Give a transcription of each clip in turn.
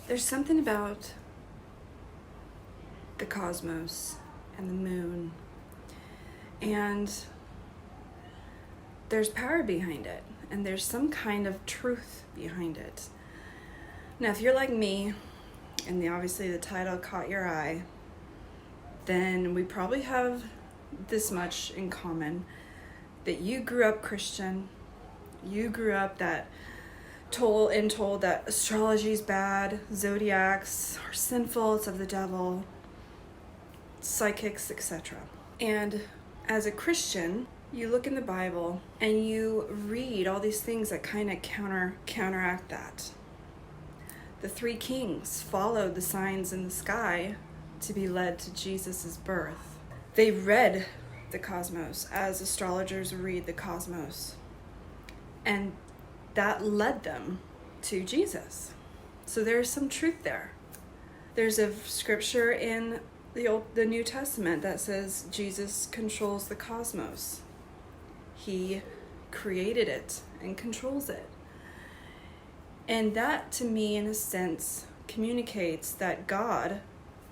There's something about the cosmos and the moon, and there's power behind it, and there's some kind of truth behind it. Now, if you're like me, and obviously the title caught your eye, then we probably have this much in common, that you grew up Christian. You grew up told that astrology is bad, zodiacs are sinful, it's of the devil, psychics, etc. And as a Christian, you look in the Bible and you read all these things that kind of counteract that. The three kings followed the signs in the sky to be led to Jesus' birth. They read the cosmos as astrologers read the cosmos, and that led them to Jesus. So there's some truth there. There's a scripture in the New Testament that says Jesus controls the cosmos. He created it and controls it. And that, to me, in a sense, communicates that God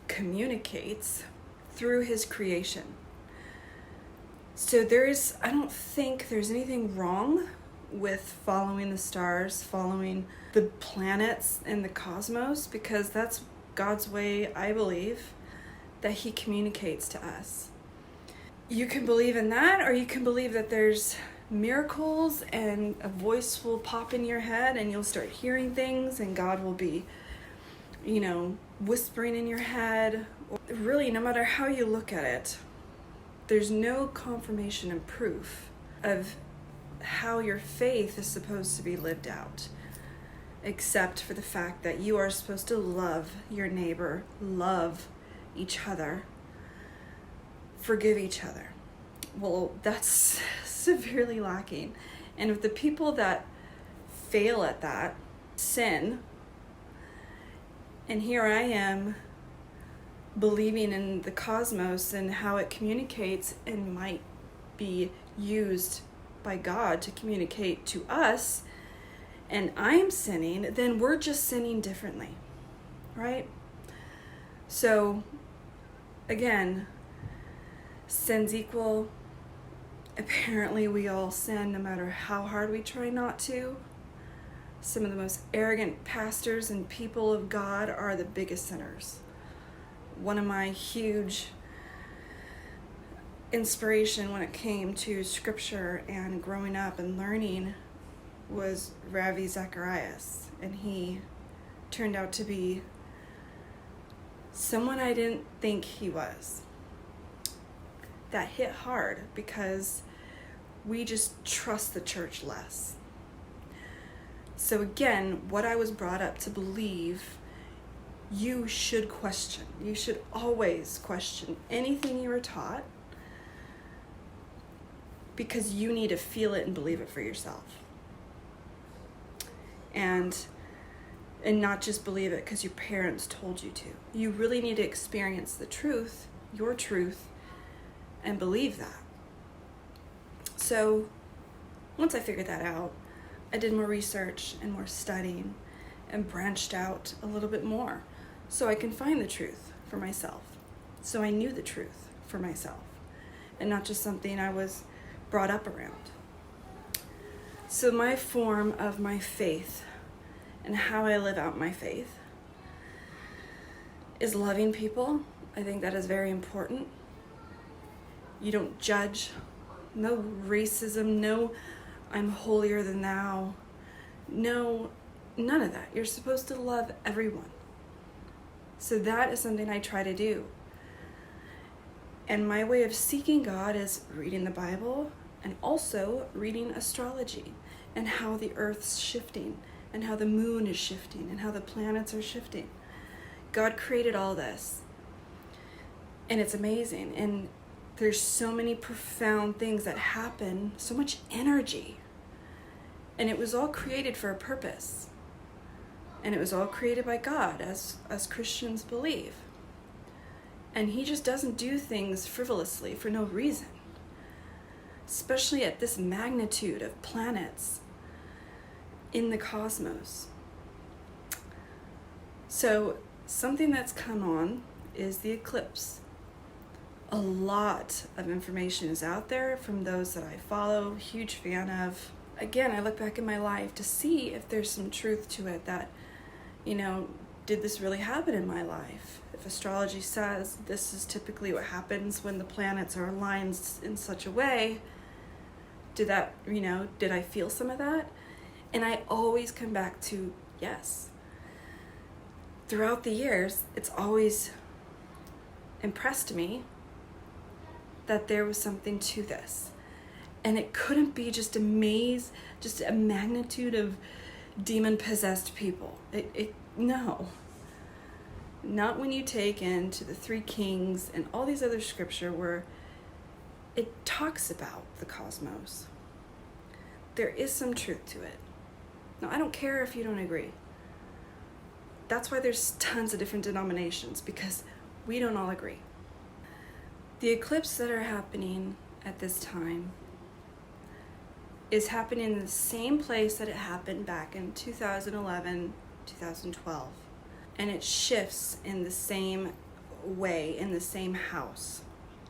communicates through his creation. So I don't think there's anything wrong with following the stars, following the planets and the cosmos, because that's God's way, I believe, that he communicates to us. You can believe in that, or you can believe that there's miracles and a voice will pop in your head and you'll start hearing things and God will be, whispering in your head. Really, no matter how you look at it, there's no confirmation and proof of how your faith is supposed to be lived out, except for the fact that you are supposed to love your neighbor, love each other, forgive each other. Well, that's severely lacking. And if the people that fail at that sin, and here I am believing in the cosmos and how it communicates and might be used by God to communicate to us, and I'm sinning, then we're just sinning differently, right? So, again, sin's equal. Apparently we all sin no matter how hard we try not to. Some of the most arrogant pastors and people of God are the biggest sinners. One of my huge inspiration when it came to scripture and growing up and learning was Ravi Zacharias, and he turned out to be someone I didn't think he was. That hit hard because we just trust the church less. So again, what I was brought up to believe, you should question. You should always question anything you were taught, because you need to feel it and believe it for yourself. And not just believe it because your parents told you to. You really need to experience the truth, your truth, and believe that. So once I figured that out, I did more research and more studying and branched out a little bit more so I can find the truth for myself. So I knew the truth for myself and not just something I was brought up around. So my form of my faith and how I live out my faith is loving people. I think that is very important. You don't judge. No racism. No, I'm holier than thou. No, none of that. You're supposed to love everyone. So that is something I try to do. And my way of seeking God is reading the Bible and also reading astrology and how the earth's shifting and how the moon is shifting and how the planets are shifting. God created all this. And it's amazing. And there's so many profound things that happen, so much energy. And it was all created for a purpose. And it was all created by God, as Christians believe. And he just doesn't do things frivolously for no reason. Especially at this magnitude of planets in the cosmos. So something that's come on is the eclipse. A lot of information is out there from those that I follow, huge fan of. Again, I look back in my life to see if there's some truth to it that, did this really happen in my life? If astrology says this is typically what happens when the planets are aligned in such a way, did I feel some of that? And I always come back to yes. Throughout the years, it's always impressed me that there was something to this. And it couldn't be just a magnitude of demon-possessed people. No. Not when you take into the three kings and all these other scripture where it talks about the cosmos. There is some truth to it. Now, I don't care if you don't agree. That's why there's tons of different denominations, because we don't all agree. The eclipse that are happening at this time is happening in the same place that it happened back in 2011, 2012. And it shifts in the same way, in the same house.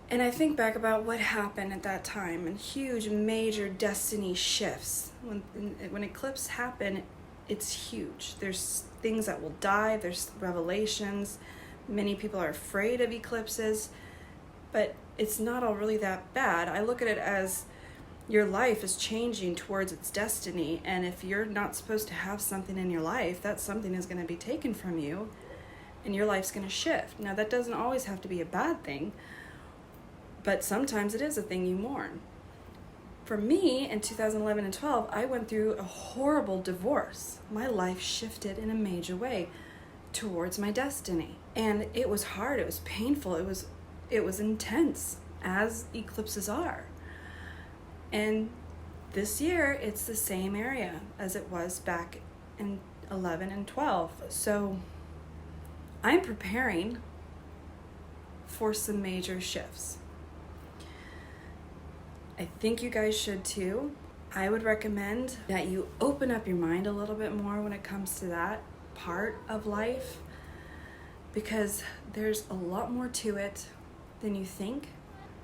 And I think back about what happened at that time, and huge, major destiny shifts. When eclipses happen, it's huge. There's things that will die, there's revelations. Many people are afraid of eclipses, but it's not all really that bad. I look at it as your life is changing towards its destiny, and if you're not supposed to have something in your life, that something is going to be taken from you, and your life's going to shift. Now, that doesn't always have to be a bad thing, but sometimes it is a thing you mourn. For me, in 2011 and 12, I went through a horrible divorce. My life shifted in a major way towards my destiny, and it was hard, it was painful, it was intense, as eclipses are. And this year, it's the same area as it was back in 11 and 12. So I'm preparing for some major shifts. I think you guys should too. I would recommend that you open up your mind a little bit more when it comes to that part of life, because there's a lot more to it than you think.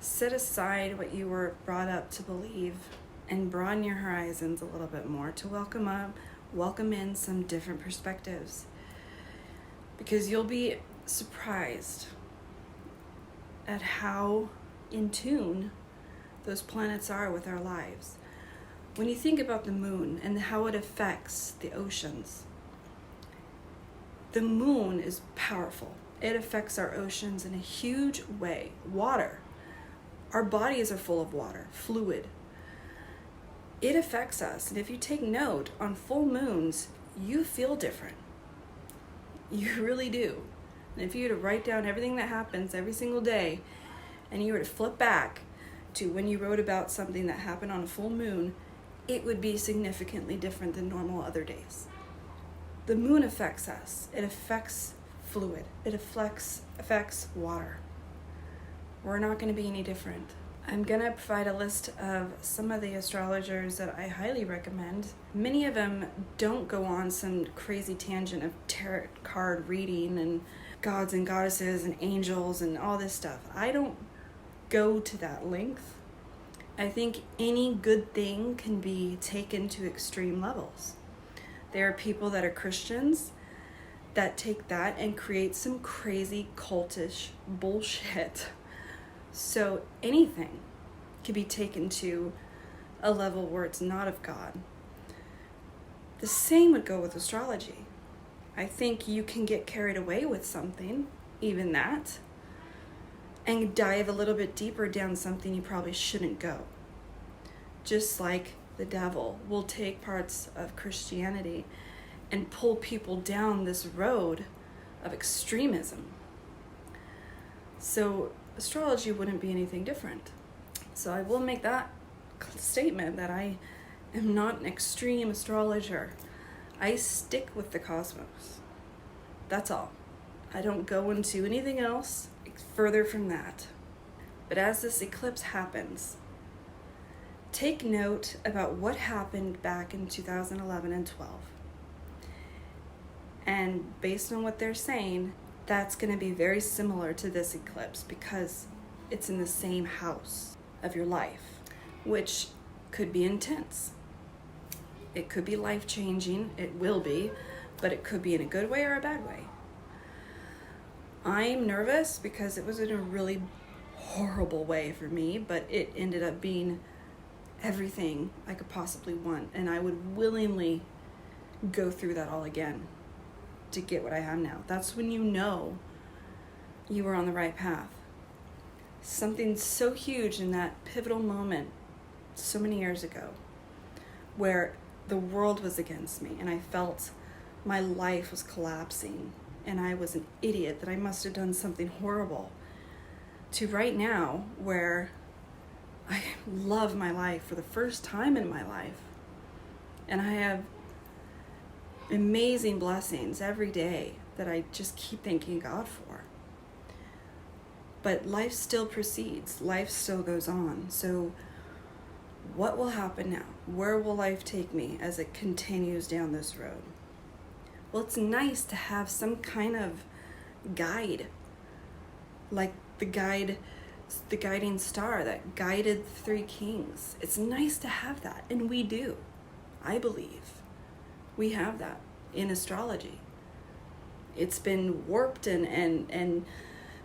Set aside what you were brought up to believe and broaden your horizons a little bit more to welcome in some different perspectives, because you'll be surprised at how in tune those planets are with our lives. When you think about the moon and how it affects the oceans, the moon is powerful. It affects our oceans in a huge way. Water. Our bodies are full of water, fluid. It affects us. And if you take note, on full moons, you feel different. You really do. And if you were to write down everything that happens every single day, and you were to flip back to when you wrote about something that happened on a full moon, it would be significantly different than normal other days. The moon affects us. It affects fluid. It affects water. We're not going to be any different. I'm going to provide a list of some of the astrologers that I highly recommend. Many of them don't go on some crazy tangent of tarot card reading and gods and goddesses and angels and all this stuff. I don't go to that length. I think any good thing can be taken to extreme levels. There are people that are Christians that take that and create some crazy cultish bullshit. So anything can be taken to a level where it's not of God. The same would go with astrology. I think you can get carried away with something, even that, and dive a little bit deeper down something you probably shouldn't go. Just like the devil will take parts of Christianity and pull people down this road of extremism. So astrology wouldn't be anything different. So I will make that statement that I am not an extreme astrologer. I stick with the cosmos. That's all. I don't go into anything else further from that. But as this eclipse happens, take note about what happened back in 2011 and 12. And based on what they're saying, that's going to be very similar to this eclipse because it's in the same house of your life, which could be intense. It could be life-changing. It will be, but it could be in a good way or a bad way. I'm nervous because it was in a really horrible way for me, but it ended up being everything I could possibly want, and I would willingly go through that all again to get what I have now. That's when you know you were on the right path. Something so huge in that pivotal moment so many years ago where the world was against me and I felt my life was collapsing and I was an idiot, that I must have done something horrible, to right now where I love my life for the first time in my life and I have amazing blessings every day that I just keep thanking God for. But life still proceeds. Life still goes on. So what will happen now? Where will life take me as it continues down this road? Well, it's nice to have some kind of guide, like the guiding star that guided the three kings. It's nice to have that, and we do. I believe we have that in astrology. It's been warped and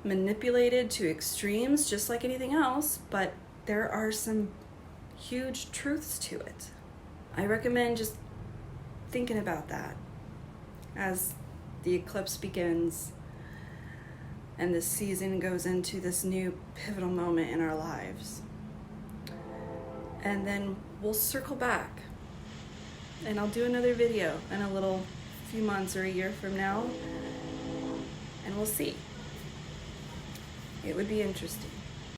manipulated to extremes just like anything else, but there are some huge truths to it. I recommend just thinking about that as the eclipse begins and this season goes into this new pivotal moment in our lives. And then we'll circle back and I'll do another video in a little few months or a year from now, and we'll see. It would be interesting.